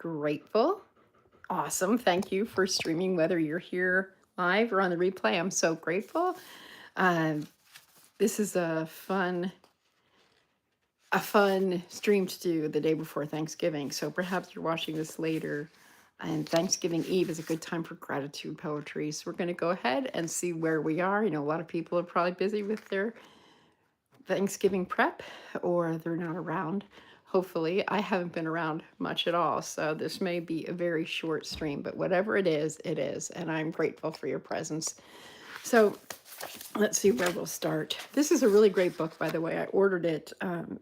grateful. Awesome. Thank you for streaming, whether you're here live or on the replay. I'm so grateful. Um, this is a fun stream to do the day before Thanksgiving. So perhaps you're watching this later. And Thanksgiving Eve is a good time for gratitude poetry. So we're going to go ahead and see where we are. A lot of people are probably busy with their Thanksgiving prep, or they're not around. Hopefully, I haven't been around much at all, so this may be a very short stream, but whatever it is, and I'm grateful for your presence. So let's see where we'll start. This is a really great book, by the way. I ordered it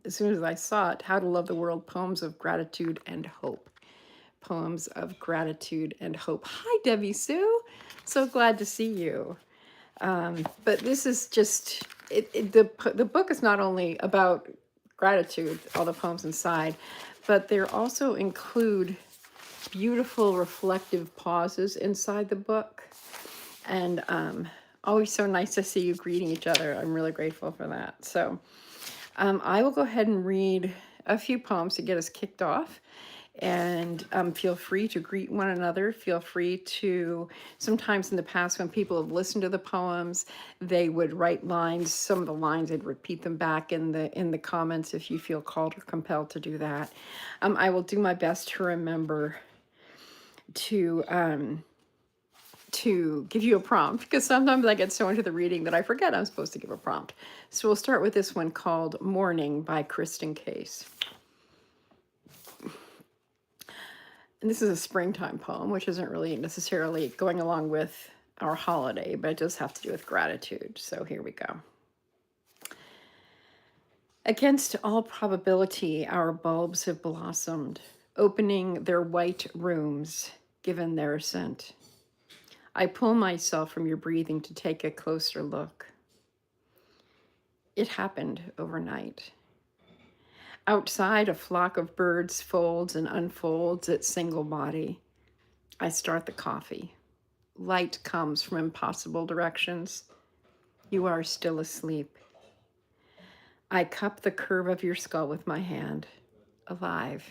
as soon as I saw it, How to Love the World, Poems of Gratitude and Hope. Poems of Gratitude and Hope. Hi, Debbie Sue. So glad to see you. But this is just, the book is not only about gratitude, all the poems inside, but they also include beautiful reflective pauses inside the book. And always so nice to see you greeting each other. I'm really grateful for that. So I will go ahead and read a few poems to get us kicked off. And feel free to greet one another. Feel free to, sometimes in the past when people have listened to the poems, they would write lines. Some of the lines, I'd repeat them back in the comments if you feel called or compelled to do that. I will do my best to remember to give you a prompt, because sometimes I get so into the reading that I forget I'm supposed to give a prompt. So we'll start with this one called Morning by Kristen Case. And this is a springtime poem, which isn't really necessarily going along with our holiday, but it does have to do with gratitude. So here we go. Against all probability, our bulbs have blossomed, opening their white rooms, given their scent. I pull myself from your breathing to take a closer look. It happened overnight. Outside, a flock of birds folds and unfolds its single body. I start the coffee. Light comes from impossible directions. You are still asleep. I cup the curve of your skull with my hand. Alive,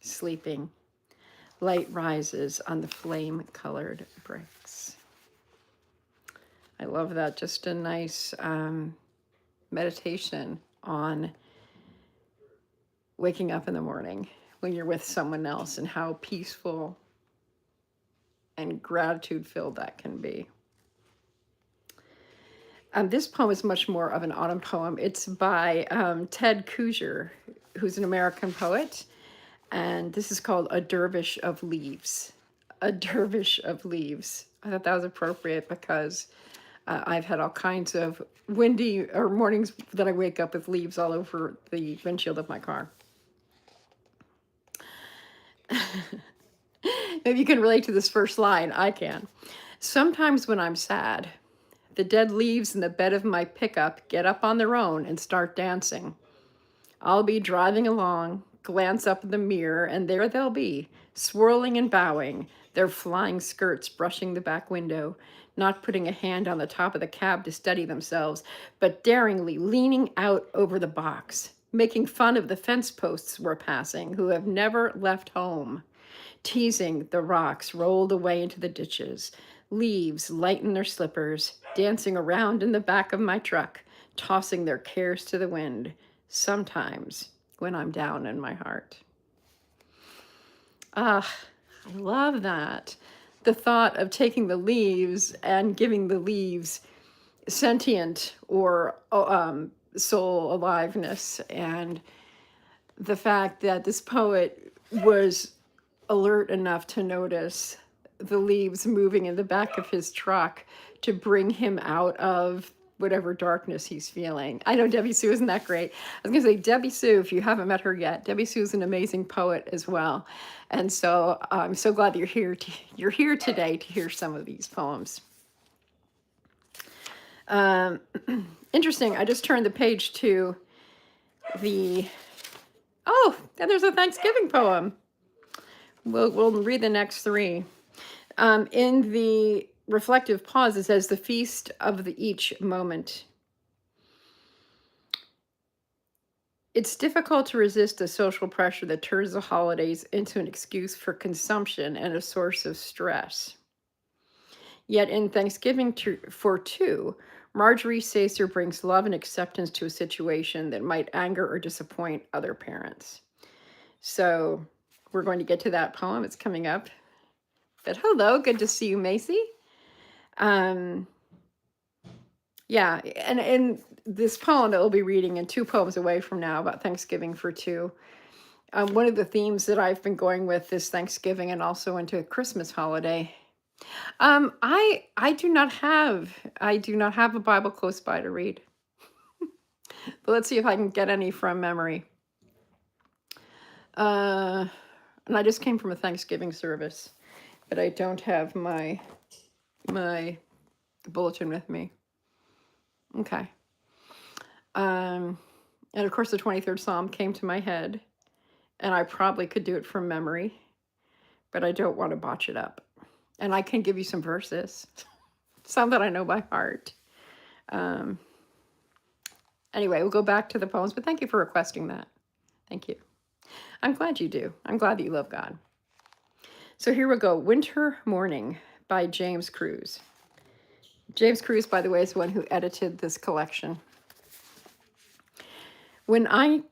sleeping. Light rises on the flame-colored bricks. I love that. Just a nice meditation on waking up in the morning when you're with someone else and how peaceful and gratitude-filled that can be. This poem is much more of an autumn poem. It's by Ted Kooser, who's an American poet, and this is called A Dervish of Leaves. A Dervish of Leaves. I thought that was appropriate because I've had all kinds of windy or mornings that I wake up with leaves all over the windshield of my car. Maybe you can relate to this first line. I can. Sometimes when I'm sad, the dead leaves in the bed of my pickup get up on their own and start dancing. I'll be driving along, glance up in the mirror, and there they'll be, swirling and bowing, their flying skirts brushing the back window, not putting a hand on the top of the cab to steady themselves, but daringly leaning out over the box, making fun of the fence posts we're passing who have never left home, teasing the rocks rolled away into the ditches. Leaves lighten their slippers, dancing around in the back of my truck, tossing their cares to the wind, sometimes when I'm down in my heart. Ah, I love that. The thought of taking the leaves and giving the leaves sentient or soul aliveness, and the fact that this poet was alert enough to notice the leaves moving in the back of his truck to bring him out of whatever darkness he's feeling. I know Debbie Sue, isn't that great? I was going to say, Debbie Sue, if you haven't met her yet, Debbie Sue is an amazing poet as well. And so I'm so glad that you're here today to hear some of these poems. Interesting. I just turned the page to oh, and there's a Thanksgiving poem. We'll read the next three. In the reflective pause, it says, the feast of each moment. It's difficult to resist the social pressure that turns the holidays into an excuse for consumption and a source of stress. Yet in Thanksgiving for Two, Marjorie Sacer brings love and acceptance to a situation that might anger or disappoint other parents. So we're going to get to that poem. It's coming up. But hello, good to see you, Macy. Yeah, and in this poem that we'll be reading, and two poems away from now about Thanksgiving for Two, one of the themes that I've been going with this Thanksgiving and also into a Christmas holiday. I do not have a Bible close by to read, but let's see if I can get any from memory. And I just came from a Thanksgiving service, but I don't have my bulletin with me. Okay. And of course, the 23rd Psalm came to my head, and I probably could do it from memory, but I don't want to botch it up. And I can give you some verses, some that I know by heart. Anyway, we'll go back to the poems, but thank you for requesting that. Thank you. I'm glad you do. I'm glad that you love God. So here we go. Winter Morning by James Cruz. James Cruz, by the way, is the one who edited this collection. When I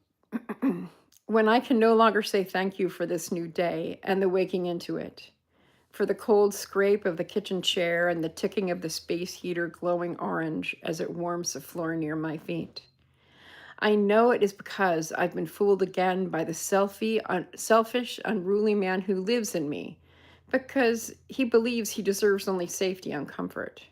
can no longer say thank you for this new day and the waking into it, for the cold scrape of the kitchen chair and the ticking of the space heater glowing orange as it warms the floor near my feet. I know it is because I've been fooled again by the selfish, unruly man who lives in me, because he believes he deserves only safety and comfort.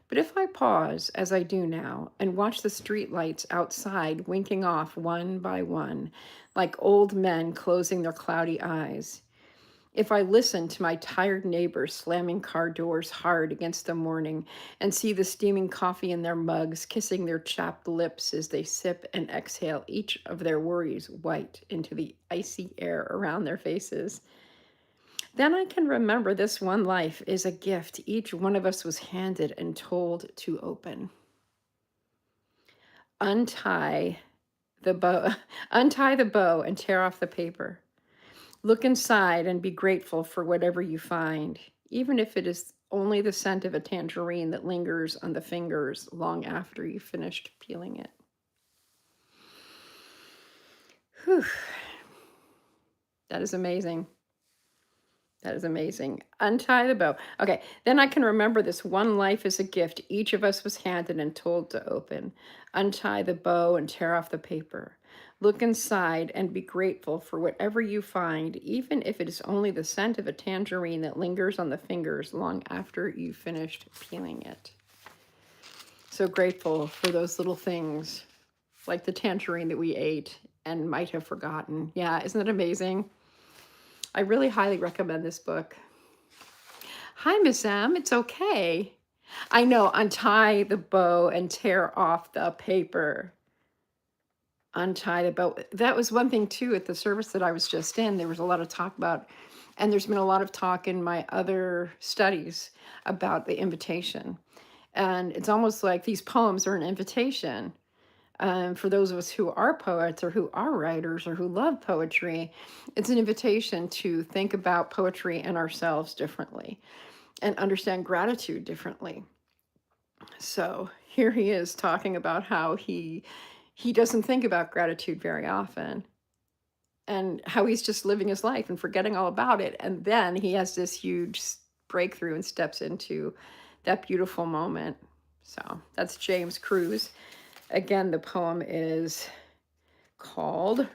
But if I pause, as I do now, and watch the streetlights outside winking off one by one, like old men closing their cloudy eyes, if I listen to my tired neighbors slamming car doors hard against the morning and see the steaming coffee in their mugs, kissing their chapped lips as they sip and exhale each of their worries white into the icy air around their faces, then I can remember this one life is a gift each one of us was handed and told to open. Untie the bow and tear off the paper. Look inside and be grateful for whatever you find, even if it is only the scent of a tangerine that lingers on the fingers long after you finished peeling it. Whew. That is amazing. That is amazing. Untie the bow. Okay, then I can remember this one life is a gift each of us was handed and told to open. Untie the bow and tear off the paper. Look inside and be grateful for whatever you find, even if it is only the scent of a tangerine that lingers on the fingers long after you finished peeling it. So grateful for those little things, like the tangerine that we ate and might have forgotten. Yeah, isn't that amazing? I really highly recommend this book. Hi, Miss M. It's okay. I know. Untie the bow and tear off the paper. Untie the bow. That was one thing, too, at the service that I was just in. There was a lot of talk about, and there's been a lot of talk in my other studies about the invitation. And it's almost like these poems are an invitation. For those of us who are poets or who are writers or who love poetry, it's an invitation to think about poetry and ourselves differently and understand gratitude differently. So here he is talking about how he doesn't think about gratitude very often and how he's just living his life and forgetting all about it. And then he has this huge breakthrough and steps into that beautiful moment. So that's James Cruz. Again, the poem is called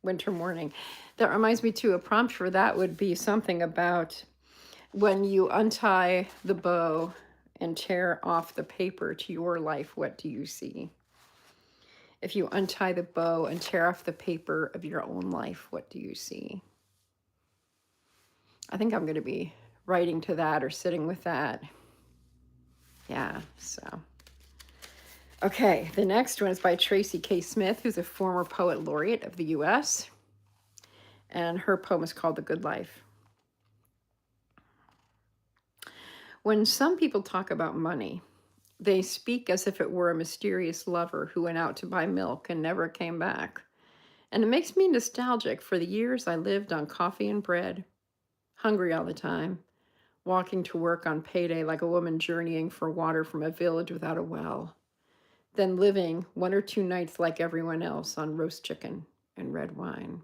Winter Morning. That reminds me too, a prompt for that would be something about when you untie the bow and tear off the paper to your life, what do you see? If you untie the bow and tear off the paper of your own life, what do you see? I think I'm going to be writing to that or sitting with that. Yeah, so. Okay, the next one is by Tracy K. Smith, who's a former poet laureate of the U.S., and her poem is called The Good Life. When some people talk about money, They speak as if it were a mysterious lover who went out to buy milk and never came back. And it makes me nostalgic for the years I lived on coffee and bread, hungry all the time, walking to work on payday like a woman journeying for water from a village without a well, then living 1 or 2 nights like everyone else on roast chicken and red wine.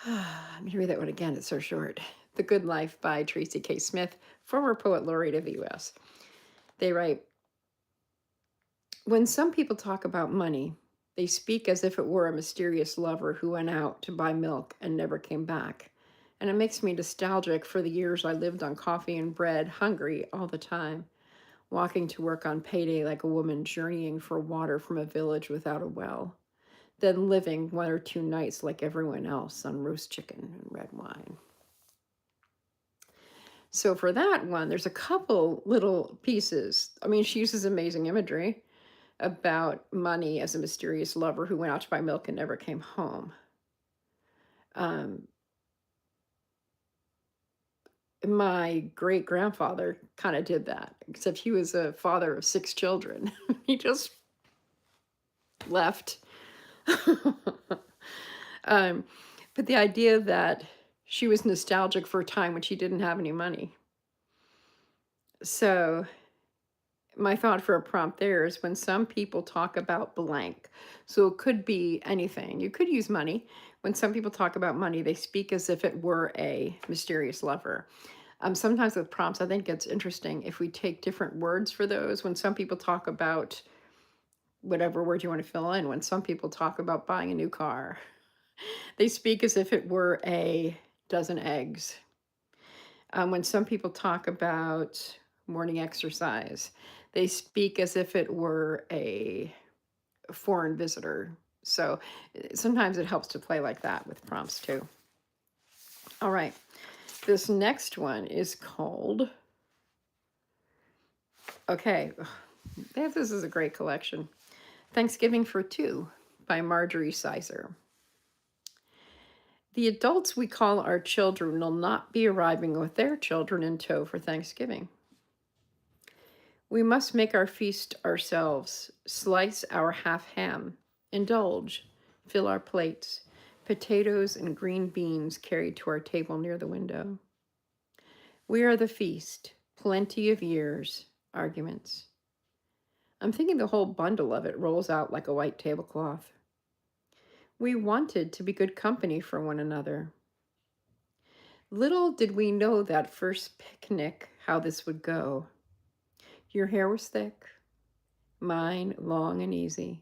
Let me read that one again. It's so short. The Good Life by Tracy K. Smith, former poet laureate of the U.S. They write, when some people talk about money, they speak as if it were a mysterious lover who went out to buy milk and never came back. And it makes me nostalgic for the years I lived on coffee and bread, hungry all the time, walking to work on payday like a woman journeying for water from a village without a well, then living 1 or 2 nights like everyone else on roast chicken and red wine. So for that one, there's a couple little pieces. I mean, she uses amazing imagery about money as a mysterious lover who went out to buy milk and never came home. My great grandfather kind of did that, except he was a father of 6 children. He just left. But the idea that she was nostalgic for a time when she didn't have any money. So my thought for a prompt there is when some people talk about blank. So it could be anything. You could use money. When some people talk about money, they speak as if it were a mysterious lover. Sometimes with prompts, I think it's interesting if we take different words for those. When some people talk about whatever word you want to fill in, when some people talk about buying a new car, they speak as if it were a dozen eggs. When some people talk about morning exercise, they speak as if it were a foreign visitor. So sometimes it helps to play like that with prompts too. All right. This next one is called, okay, this is a great collection. Thanksgiving for Two by Marjorie Sizer. The adults we call our children will not be arriving with their children in tow for Thanksgiving. We must make our feast ourselves, slice our half ham, indulge, fill our plates, potatoes and green beans carried to our table near the window. We are the feast, plenty of years, arguments. I'm thinking the whole bundle of it rolls out like a white tablecloth. We wanted to be good company for one another. Little did we know that first picnic how this would go. Your hair was thick, mine long and easy.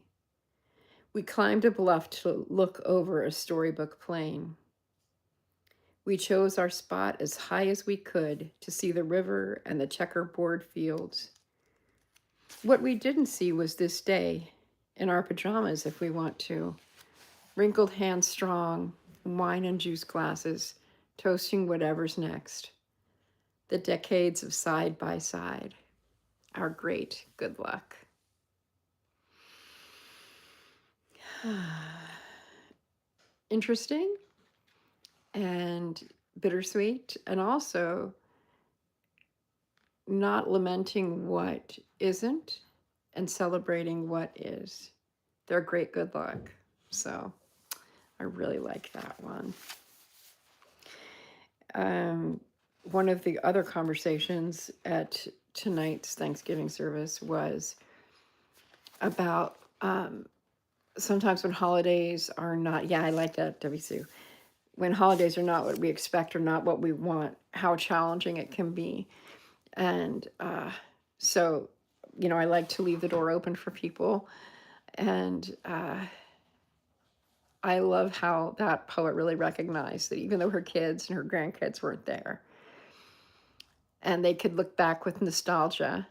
We climbed a bluff to look over a storybook plain. We chose our spot as high as we could to see the river and the checkerboard fields. What we didn't see was this day, in our pajamas if we want to, wrinkled hands strong, wine and juice glasses, toasting whatever's next. The decades of side by side, our great good luck. Interesting and bittersweet, and also not lamenting what isn't and celebrating what is. Their great good luck. So I really like that one. One of the other conversations at tonight's Thanksgiving service was about sometimes when holidays are not, I like that, W. Sue. When holidays are not what we expect or not what we want, how challenging it can be. And so, I like to leave the door open for people. And I love how that poet really recognized that even though her kids and her grandkids weren't there, and they could look back with nostalgia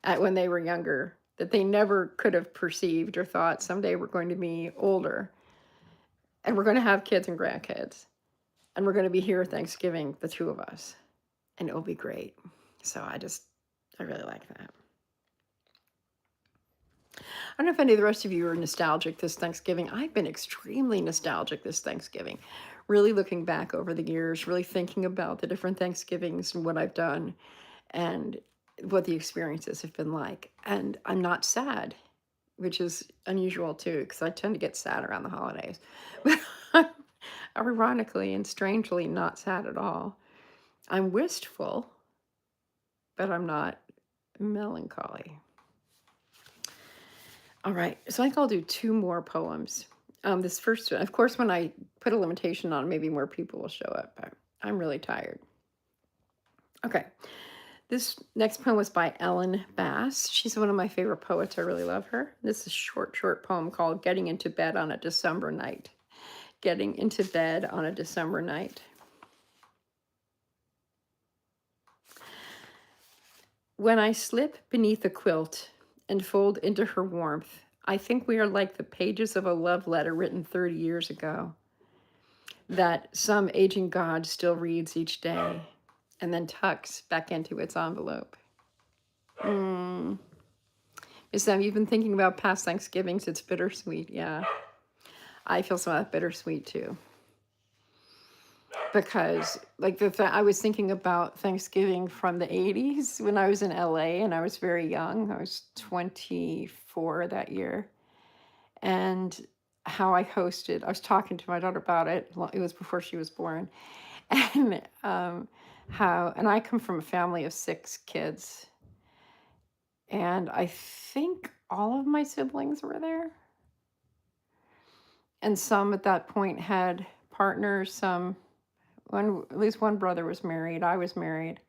at when they were younger, that they never could have perceived or thought someday we're going to be older and we're going to have kids and grandkids and we're going to be here at Thanksgiving, the two of us, and it'll be great. So I really like that. I don't know if any of the rest of you are nostalgic this Thanksgiving. I've been extremely nostalgic this Thanksgiving, really looking back over the years, really thinking about the different Thanksgivings and what I've done. And what the experiences have been like. And I'm not sad, which is unusual too, because I tend to get sad around the holidays. But I'm ironically and strangely not sad at all. I'm wistful, but I'm not melancholy. All right, so I think I'll do two more poems. This first one, of course, when I put a limitation on, maybe more people will show up, but I'm really tired. Okay, this next poem was by Ellen Bass. She's one of my favorite poets. I really love her. This is a short poem called Getting into Bed on a December Night. Getting into bed on a December night. When I slip beneath a quilt and fold into her warmth, I think we are like the pages of a love letter written 30 years ago that some aging god still reads each day and then tucks back into its envelope. Miss Sam, you've been thinking about past Thanksgivings. It's bittersweet. Yeah, I feel some of that bittersweet too. Because like I was thinking about Thanksgiving from the 80s when I was in LA and I was very young. I was 24 that year. And how I hosted, I was talking to my daughter about it. Well, it was before she was born. And and I come from a family of 6 kids. And I think all of my siblings were there. And some at that point had partners, at least one brother was married. I was married.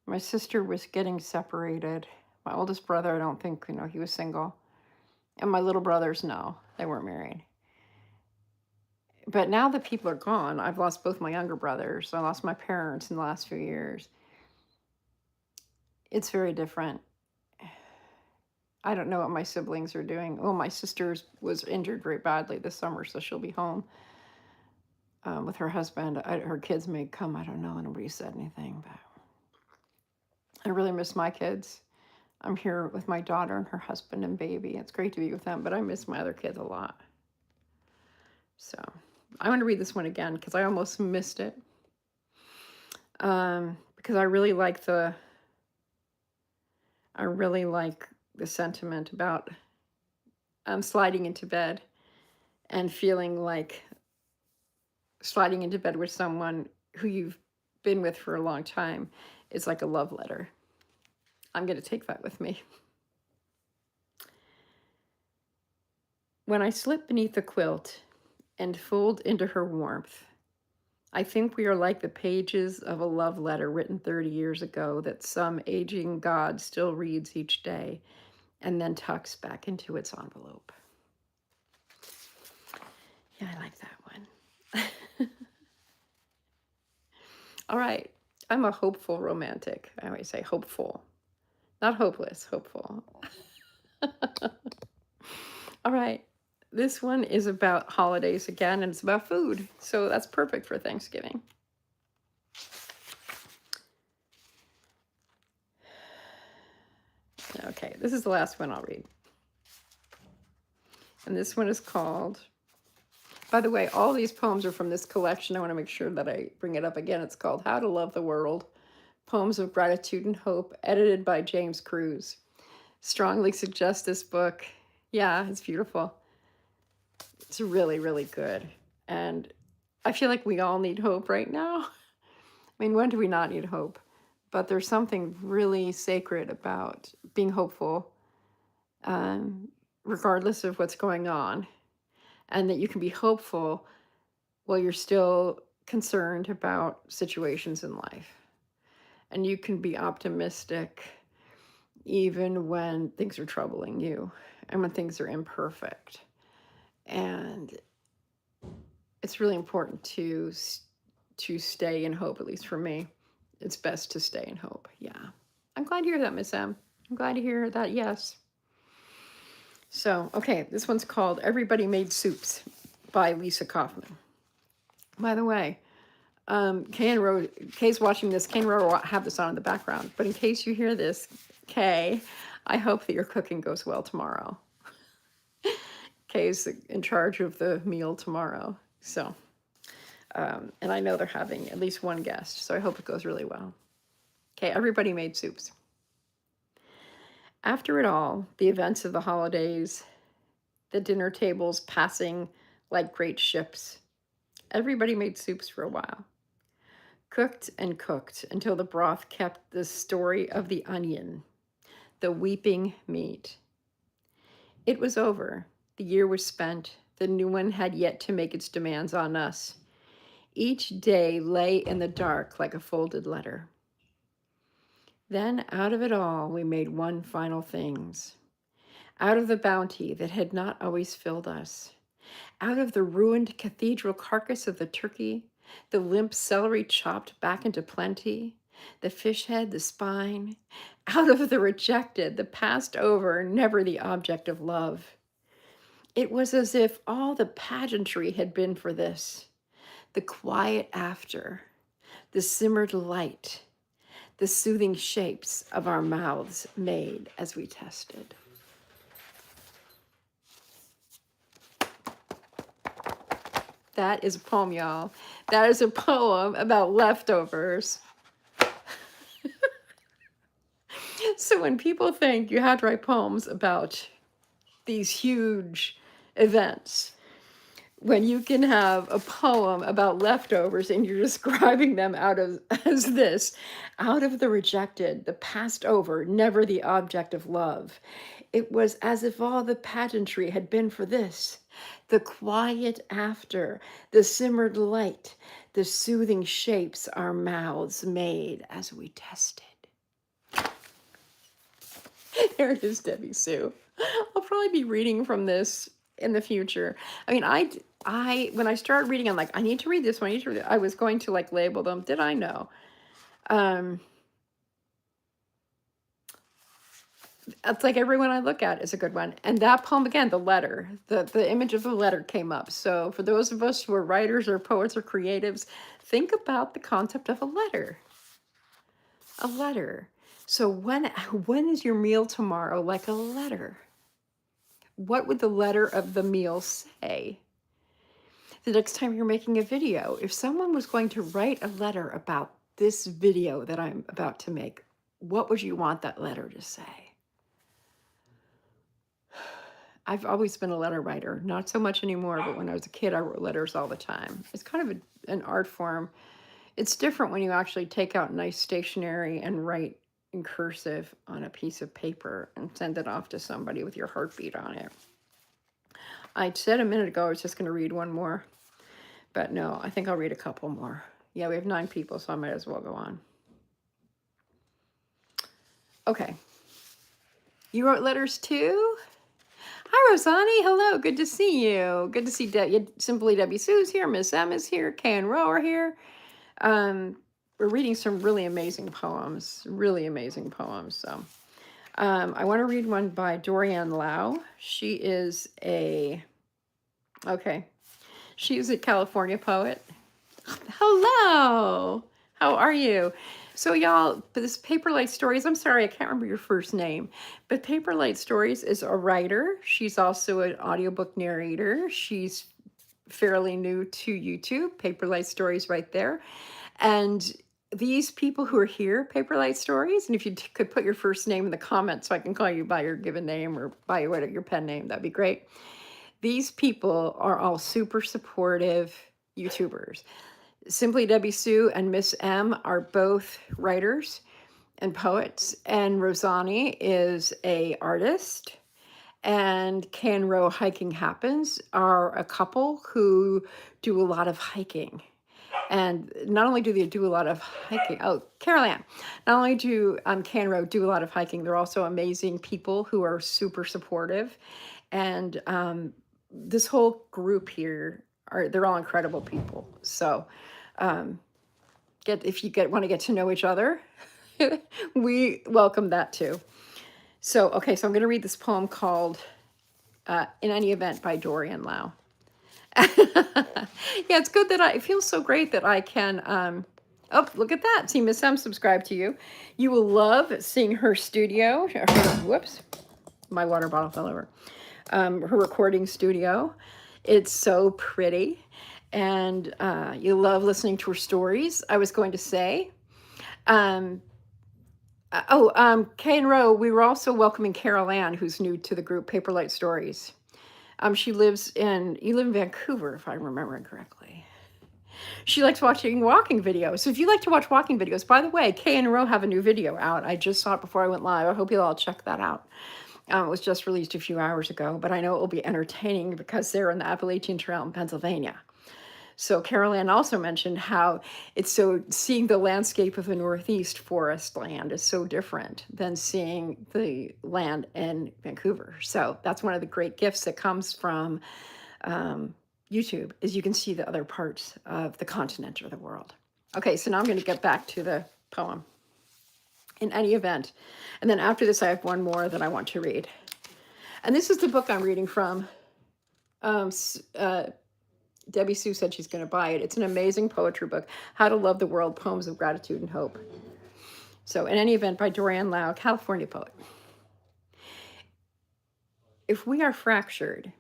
My sister was getting separated. My oldest brother, I don't think, he was single. And my little brothers, no, they weren't married. But now that people are gone, I've lost both my younger brothers. I lost my parents in the last few years. It's very different. I don't know what my siblings are doing. Well, my sister was injured very badly this summer, so she'll be home with her husband. Her kids may come. I don't know. Nobody said anything, but I really miss my kids. I'm here with my daughter and her husband and baby. It's great to be with them, but I miss my other kids a lot. So I want to read this one again because I almost missed it. Because I really like the sentiment about sliding into bed and feeling like sliding into bed with someone who you've been with for a long time is like a love letter. I'm going to take that with me. When I slip beneath the quilt and fold into her warmth, I think we are like the pages of a love letter written 30 years ago that some aging god still reads each day and then tucks back into its envelope. Yeah, I like that one. All right. I'm a hopeful romantic. I always say hopeful. Not hopeless, hopeful. All right. This one is about holidays again, and it's about food. So that's perfect for Thanksgiving. Okay, this is the last one I'll read. And this one is called, by the way, all these poems are from this collection. I want to make sure that I bring it up again. It's called How to Love the World, Poems of Gratitude and Hope, edited by James Cruz. Strongly suggest this book. Yeah, it's beautiful. It's really, really good. And I feel like we all need hope right now. I mean, when do we not need hope? But there's something really sacred about being hopeful, regardless of what's going on. And that you can be hopeful while you're still concerned about situations in life. And you can be optimistic even when things are troubling you and when things are imperfect. And it's really important to stay in hope, at least for me. It's best to stay in hope. Yeah. I'm glad to hear that, Miss M. I'm glad to hear that, yes. So, okay, this one's called Everybody Made Soups by Lisa Kaufman. By the way, Kay's watching this. Kay and Ro have this on in the background. But in case you hear this, Kay, I hope that your cooking goes well tomorrow. Kay's in charge of the meal tomorrow. So, and I know they're having at least one guest, so I hope it goes really well. Okay, everybody made soups. After it all, the events of the holidays, the dinner tables passing like great ships, everybody made soups for a while. Cooked and cooked until the broth kept the story of the onion, the weeping meat. It was over. The year was spent. The new one had yet to make its demands on us. Each day lay in the dark like a folded letter. Then out of it all, we made one final things. Out of the bounty that had not always filled us. Out of the ruined cathedral carcass of the turkey, the limp celery chopped back into plenty, the fish head, the spine. Out of the rejected, the passed over, never the object of love. It was as if all the pageantry had been for this, the quiet after, the simmered light, the soothing shapes of our mouths made as we tested. That is a poem, y'all. That is a poem about leftovers. So when people think you have to write poems about these huge events, when you can have a poem about leftovers and you're describing them out of the rejected, the passed over, never the object of love. It was as if all the pageantry had been for this, the quiet after, the simmered light, the soothing shapes our mouths made as we tested. There it is, Debbie Sue. I'll probably be reading from this in the future. I mean, I when I started reading, I'm like, I need to read this one. I was going to like label them. Did I know? It's like everyone I look at is a good one. And that poem again, the letter, the image of the letter came up. So for those of us who are writers or poets or creatives, think about the concept of a letter. A letter. So when is your meal tomorrow like a letter? What would the letter of the meal say? The next time you're making a video, if someone was going to write a letter about this video that I'm about to make, what would you want that letter to say? I've always been a letter writer, not so much anymore, but when I was a kid, I wrote letters all the time. It's kind of an art form. It's different when you actually take out nice stationery and write in cursive on a piece of paper and send it off to somebody with your heartbeat on it. I said a minute ago I was just going to read one more, but no, I think I'll read a couple more. Yeah, we have 9 people, so I might as well go on. Okay. You wrote letters too? Hi, Rosani. Hello. Good to see you. Good to see Simply Debbie Sue's here. Miss M is here. Kay and Ro are here. We're reading some really amazing poems. Really amazing poems. So I want to read one by Dorianne Lau. She is a California poet. Hello. How are you? So y'all, this Paperlight Stories, I'm sorry, I can't remember your first name, but Paperlight Stories is a writer. She's also an audiobook narrator. She's fairly new to YouTube. Paperlight Stories right there. And these people who are here, Paperlight Stories, and if you could put your first name in the comments so I can call you by your given name or by your pen name, that'd be great. These people are all super supportive YouTubers. Simply Debbie Sue and Miss M are both writers and poets, and Rosani is a artist, and Can Row Hiking Happens are a couple who do a lot of hiking. And not only do they do a lot of hiking, Carol Ann, not only do Can Row do a lot of hiking, they're also amazing people who are super supportive. And this whole group here, they're all incredible people. So if you want to get to know each other, we welcome that too. So, okay, so I'm going to read this poem called In Any Event by Dorianne Lau. Yeah, it's good that it feels so great that I can, oh, look at that. See, Miss M subscribed to you. You will love seeing her studio. Whoops, my water bottle fell over. Her recording studio. It's so pretty. And you love listening to her stories, I was going to say. Kay and Roe, we were also welcoming Carol Ann, who's new to the group, Paperlight Stories. She lives you live in Vancouver, if I'm remembering correctly. She likes watching walking videos. So if you like to watch walking videos, by the way, Kay and Roe have a new video out. I just saw it before I went live. I hope you'll all check that out. It was just released a few hours ago, but I know it will be entertaining because they're in the Appalachian Trail in Pennsylvania. So Carol Ann also mentioned how it's so seeing the landscape of the Northeast forest land is so different than seeing the land in Vancouver. So that's one of the great gifts that comes from YouTube is you can see the other parts of the continent or the world. Okay, so now I'm going to get back to the poem. In any event, and then after this I have one more that I want to read. And this is the book I'm reading from. Debbie Sue said she's going to buy it. It's an amazing poetry book, How to Love the World, Poems of Gratitude and Hope. So in any event, by Dorian Lau, California poet. If we are fractured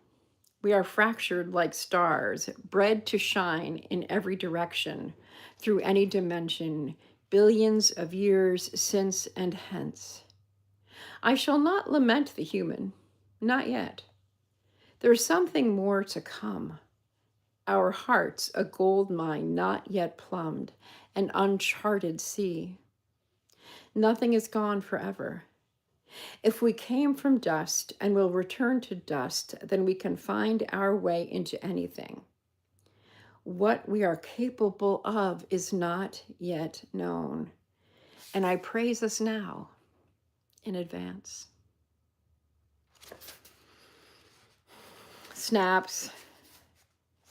like stars, bred to shine in every direction, through any dimension, billions of years since and hence. I shall not lament the human, not yet. There's something more to come. Our hearts a gold mine not yet plumbed, an uncharted sea. Nothing is gone forever. If we came from dust and will return to dust, then we can find our way into anything. What we are capable of is not yet known, and I praise us now in advance. Snaps.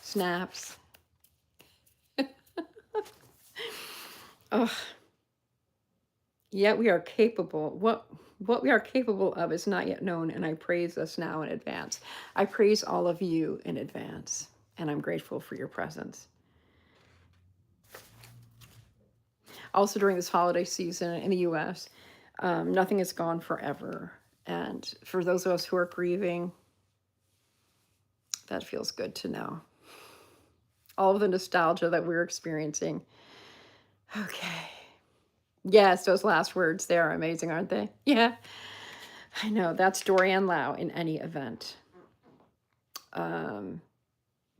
Snaps. Oh. Yet we are capable. What we are capable of is not yet known, and I praise us now in advance. I praise all of you in advance, and I'm grateful for your presence. Also, during this holiday season in the U.S., nothing is gone forever. And for those of us who are grieving, that feels good to know. All of the nostalgia that we're experiencing. Okay. Yes, those last words, they are amazing, aren't they? Yeah. I know. That's Dorian Lau in any event.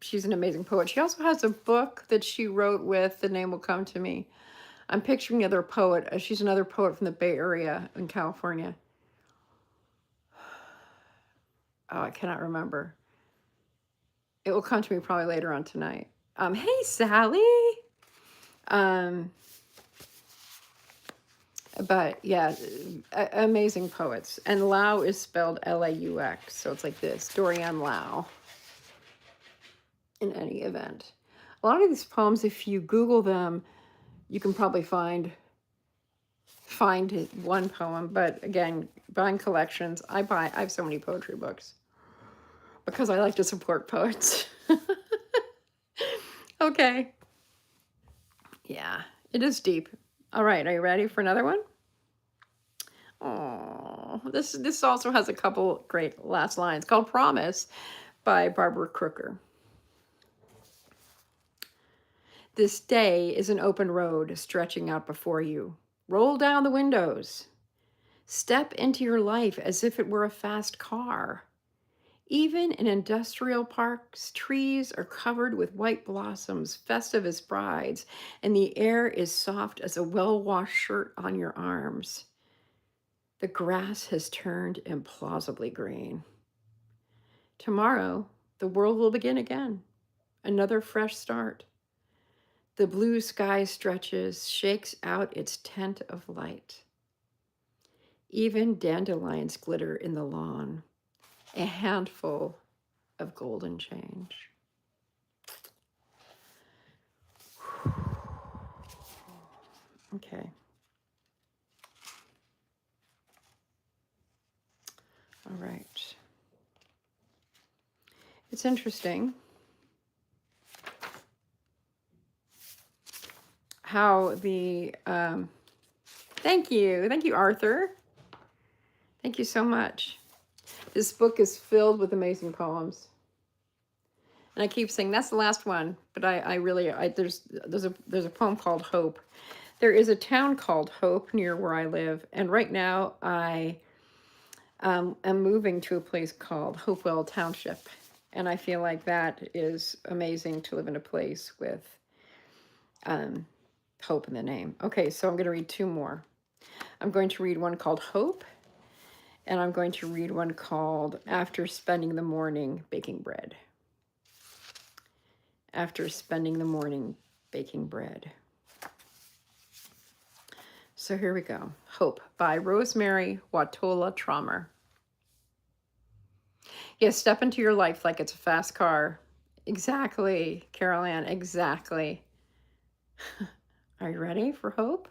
She's an amazing poet. She also has a book that she wrote with, the name will come to me. I'm picturing another poet. She's another poet from the Bay Area in California. Oh, I cannot remember. It will come to me probably later on tonight. Hey, Sally. But yeah, amazing poets. And Lau is spelled L-A-U-X. So it's like this, Dorian Lau. In any event. A lot of these poems, if you Google them, you can probably find one poem. But again, buying collections, I have so many poetry books because I like to support poets. Okay. Yeah, it is deep. All right, are you ready for another one? Oh, this also has a couple great last lines, called Promise by Barbara Crooker. This day is an open road stretching out before you. Roll down the windows. Step into your life as if it were a fast car. Even in industrial parks, trees are covered with white blossoms, festive as brides, and the air is soft as a well-washed shirt on your arms. The grass has turned implausibly green. Tomorrow, the world will begin again. Another fresh start. The blue sky stretches, shakes out its tent of light. Even dandelions glitter in the lawn, a handful of golden change. Okay. All right. It's interesting how the, thank you, Arthur. Thank you so much. This book is filled with amazing poems. And I keep saying that's the last one, but there's a poem called Hope There is a town called Hope near where I live, and right now I am moving to a place called Hopewell Township, and I feel like that is amazing to live in a place with um, hope in the name. Okay, so I'm going to read two more. I'm going to read one called Hope, and I'm going to read one called After Spending the Morning Baking Bread. After spending the morning baking bread. So here we go. Hope by Rosemary Watola Trommer. Yes, step into your life like it's a fast car. Exactly, Carol Ann, exactly. Are you ready for hope?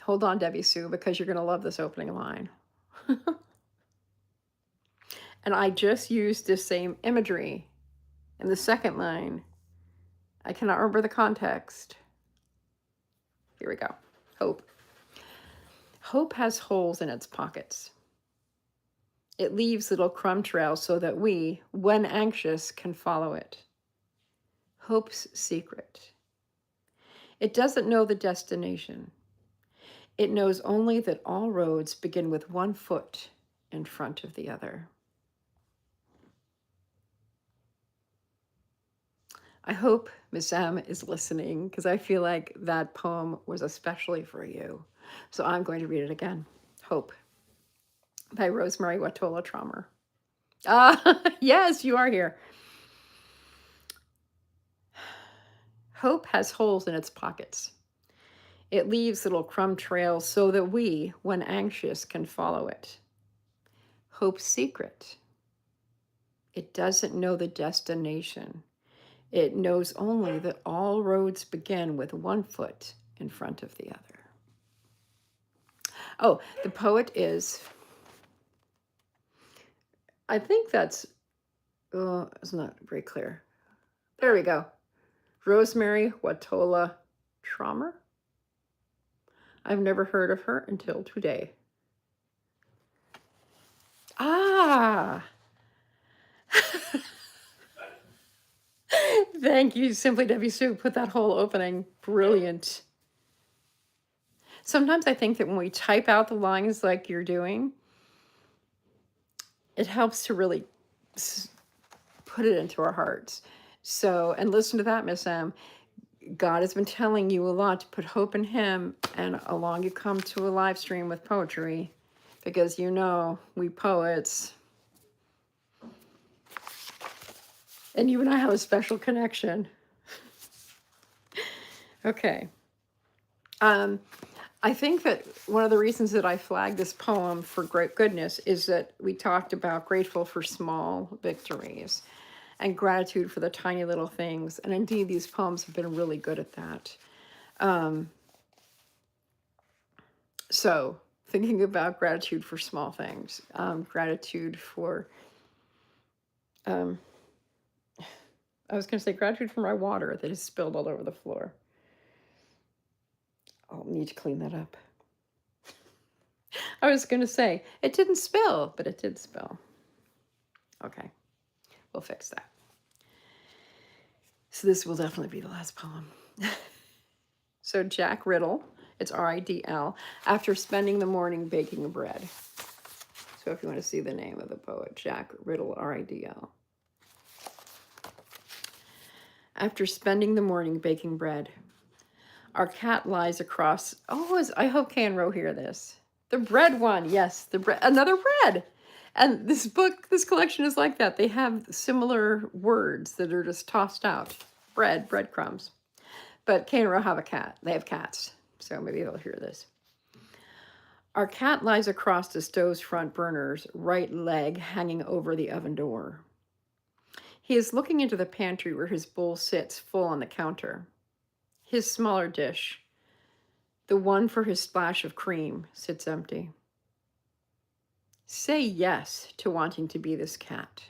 Hold on, Debbie Sue, because you're going to love this opening line. And I just used this same imagery in the second line. I cannot remember the context. Here we go. Hope. Hope has holes in its pockets. It leaves little crumb trails so that we, when anxious, can follow it. Hope's secret. It doesn't know the destination. It knows only that all roads begin with one foot in front of the other. I hope Miss M is listening because I feel like that poem was especially for you. So I'm going to read it again. Hope by Rosemary Watola Trommer. Yes, you are here. Hope has holes in its pockets. It leaves little crumb trails so that we, when anxious, can follow it. Hope's secret. It doesn't know the destination. It knows only that all roads begin with one foot in front of the other. Oh, the poet is, I think that's, it's not very clear. There we go. Rosemary Watola Trommer. I've never heard of her until today. Ah. Thank you, Simply Debbie Sue. Put that whole opening. Brilliant. Sometimes I think that when we type out the lines like you're doing, it helps to really put it into our hearts. So, and listen to that, Miss M. God has been telling you a lot to put hope in him, and along you come to a live stream with poetry, because you know, we poets, and you and I have a special connection. Okay. I think that one of the reasons that I flagged this poem for great goodness is that we talked about grateful for small victories and gratitude for the tiny little things. And indeed, these poems have been really good at that. So thinking about gratitude for small things, gratitude for, I was going to say gratitude for my water that is spilled all over the floor. I'll need to clean that up. I was going to say, it didn't spill, but it did spill. Okay, we'll fix that. So this will definitely be the last poem. So Jack Riddle, it's R-I-D-L, After Spending the Morning Baking Bread. So if you want to see the name of the poet, Jack Riddle, R-I-D-L. After spending the morning baking bread, our cat lies across, I hope Can Row hear this. The bread one, yes, the bread, another bread. And this book, this collection is like that. They have similar words that are just tossed out. Bread, breadcrumbs. But Can Row have a cat. They have cats, so maybe they'll hear this. Our cat lies across the stove's front burner's right leg hanging over the oven door. He is looking into the pantry where his bowl sits full on the counter. His smaller dish, the one for his splash of cream, sits empty. Say yes to wanting to be this cat.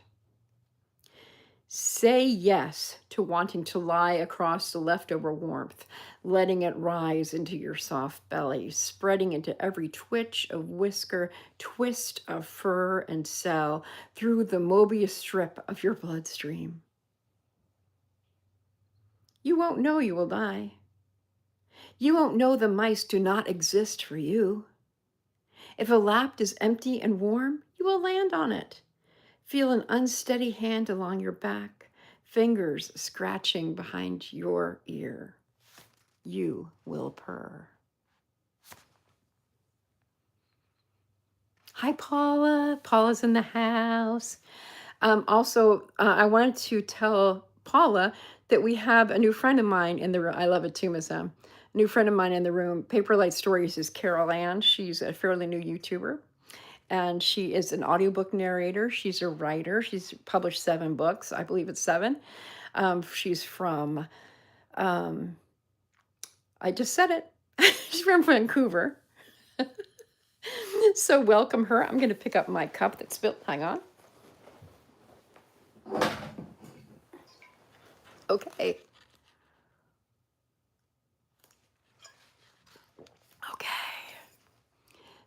Say yes to wanting to lie across the leftover warmth, letting it rise into your soft belly, spreading into every twitch of whisker, twist of fur and cell, through the Mobius strip of your bloodstream. You won't know you will die. You won't know the mice do not exist for you. If a lap is empty and warm, you will land on it. Feel an unsteady hand along your back, fingers scratching behind your ear. You will purr. Hi, Paula. Paula's in the house. Also, I wanted to tell Paula that we have a new friend of mine in the room. I love it too, Miss M. A new friend of mine in the room. Paperlight Stories is Carol Ann. She's a fairly new YouTuber, and she is an audiobook narrator. She's a writer. She's published 7 books. I believe it's 7. She's from, I just said it. She's from Vancouver. So welcome her. I'm going to pick up my cup that spilled. Hang on. Okay. Okay.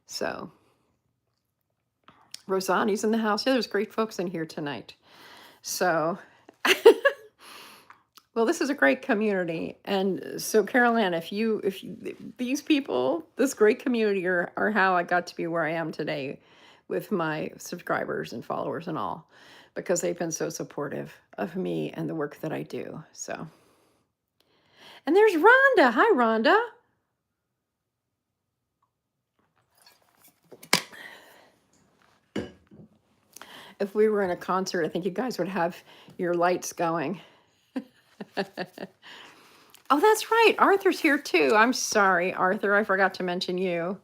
So Rosani's in the house. Yeah, there's great folks in here tonight. So, well, this is a great community. And so Carol Ann, if these people, this great community are how I got to be where I am today with my subscribers and followers and all, because they've been so supportive of me and the work that I do. So, and there's Rhonda. Hi, Rhonda. If we were in a concert, I think you guys would have your lights going. Oh, that's right. Arthur's here too. I'm sorry, Arthur. I forgot to mention you.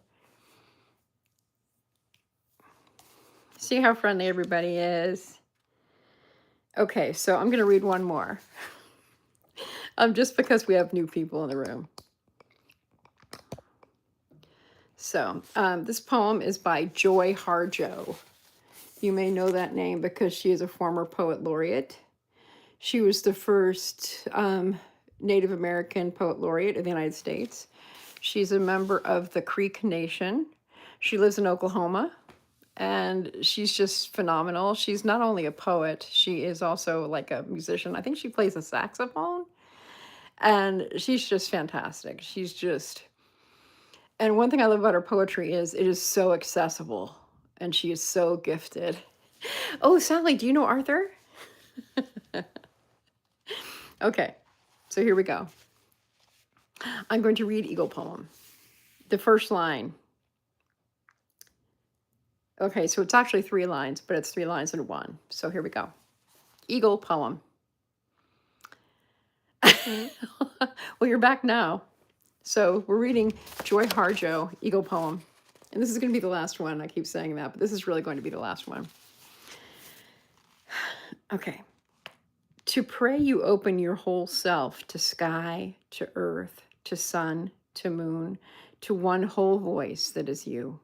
See how friendly everybody is. Okay, so I'm going to read one more. Just because we have new people in the room. So this poem is by Joy Harjo. You may know that name because she is a former poet laureate. She was the first Native American poet laureate of the United States. She's a member of the Creek Nation. She lives in Oklahoma, and she's just phenomenal. She's not only a poet, she is also like a musician. I think she plays a saxophone, and she's just fantastic. And one thing I love about her poetry is it is so accessible, and she is so gifted. Oh, Sally, do you know Arthur? Okay, so here we go. I'm going to read Eagle Poem. The first line. Okay, so it's actually 3 lines, but it's 3 lines in one. So here we go. Eagle Poem. Well, you're back now. So we're reading Joy Harjo, Eagle Poem. And this is going to be the last one. I keep saying that, but this is really going to be the last one. Okay. To pray you open your whole self to sky, to earth, to sun, to moon, to one whole voice that is you.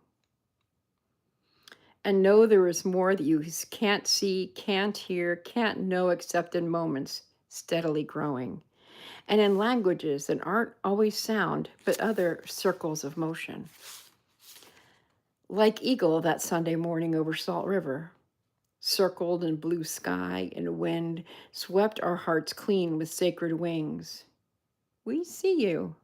And know there is more that you can't see, can't hear, can't know except in moments steadily growing. And in languages that aren't always sound, but other circles of motion. Like eagle that Sunday morning over Salt River, circled in blue sky and wind, swept our hearts clean with sacred wings. We see you.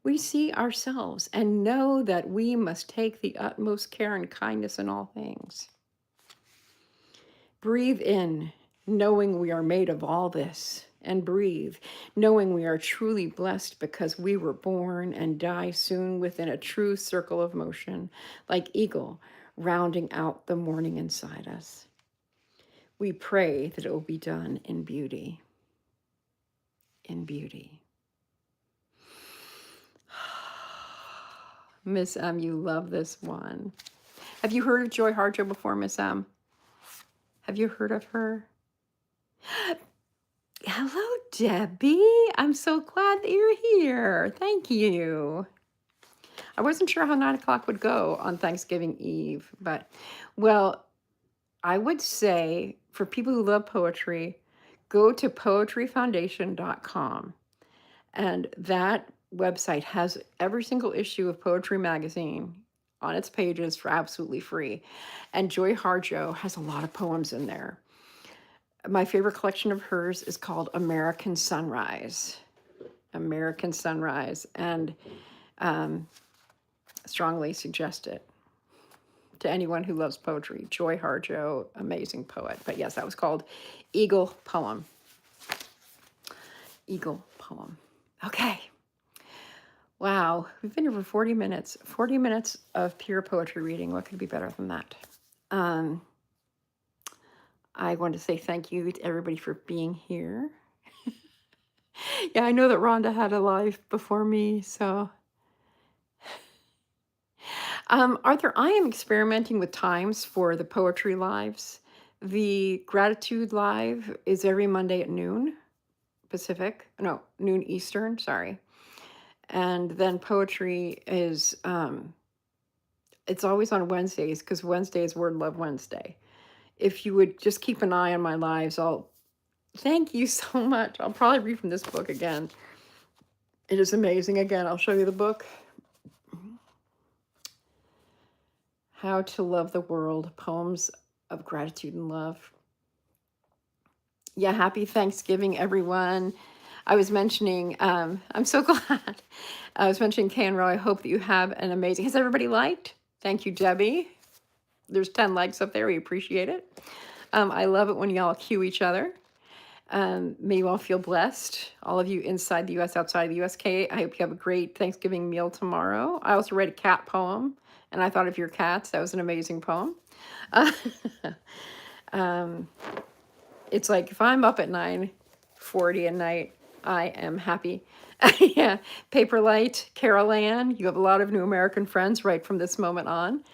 We see ourselves and know that we must take the utmost care and kindness in all things. Breathe in, knowing we are made of all this, and breathe, knowing we are truly blessed because we were born and die soon within a true circle of motion, like eagle, rounding out the morning inside us. We pray that it will be done in beauty. In beauty. Miss M, you love this one. Have you heard of Joy Harjo before, Miss M? Have you heard of her? Hello, Debbie. I'm so glad that you're here. Thank you. I wasn't sure how 9 o'clock would go on Thanksgiving Eve, but, well, I would say for people who love poetry, go to poetryfoundation.com. And that website has every single issue of Poetry Magazine on its pages for absolutely free. And Joy Harjo has a lot of poems in there. My favorite collection of hers is called American Sunrise. American Sunrise. And strongly suggest it to anyone who loves poetry. Joy Harjo, amazing poet. But yes, that was called Eagle Poem. Eagle Poem. Okay. Wow, we've been here for 40 minutes. 40 minutes of pure poetry reading. What could be better than that? I want to say thank you to everybody for being here. Yeah, I know that Rhonda had a live before me, so. Arthur, I am experimenting with times for the poetry lives. The gratitude live is every Monday at noon Pacific. No, noon Eastern, sorry. And then poetry is, it's always on Wednesdays because Wednesday is Word Love Wednesday. If you would just keep an eye on my lives, thank you so much. I'll probably read from this book again. It is amazing. Again, I'll show you the book. How to Love the World, Poems of Gratitude and Love. Yeah, happy Thanksgiving, everyone. I was mentioning, I'm so glad. I was mentioning Kay and Roy. I hope that you have an amazing, has everybody liked? Thank you, Debbie. There's 10 likes up there. We appreciate it. I love it when y'all cue each other. May you all feel blessed. All of you inside the U.S., outside the U.S. I hope you have a great Thanksgiving meal tomorrow. I also read a cat poem, and I thought of your cats. That was an amazing poem. It's like if I'm up at 9:40 at night, I am happy. Yeah, Paperlight, Carol Ann, you have a lot of new American friends right from this moment on.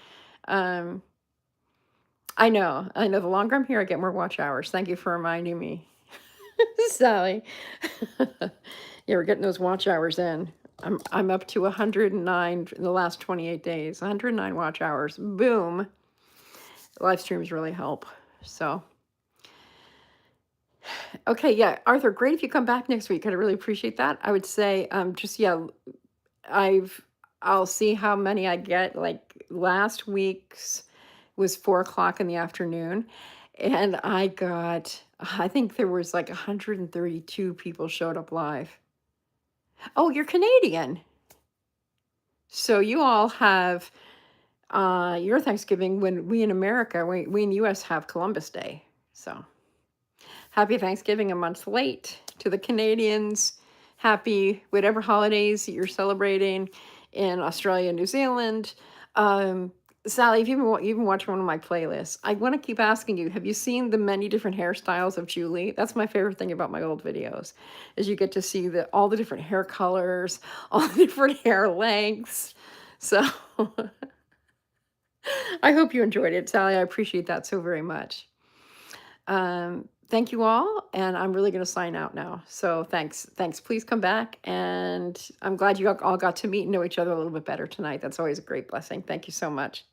I know. The longer I'm here, I get more watch hours. Thank you for reminding me, Sally. Yeah, we're getting those watch hours in. I'm up to 109 in the last 28 days. 109 watch hours. Boom. Live streams really help. So. Okay, yeah, Arthur, great if you come back next week. I'd really appreciate that. I would say, I'll see how many I get. Like last week's was 4:00 in the afternoon, and I think there was like 132 people showed up live. Oh, you're Canadian. So you all have your Thanksgiving when we in America, we in the US have Columbus Day. So. Happy Thanksgiving a month late to the Canadians. Happy whatever holidays you're celebrating in Australia and New Zealand. Sally, if you've been watching one of my playlists, I want to keep asking you, have you seen the many different hairstyles of Julie? That's my favorite thing about my old videos, is you get to see all the different hair colors, all the different hair lengths. So I hope you enjoyed it, Sally. I appreciate that so very much. Thank you all, and I'm really going to sign out now. So thanks. Please come back, and I'm glad you all got to meet and know each other a little bit better tonight. That's always a great blessing. Thank you so much.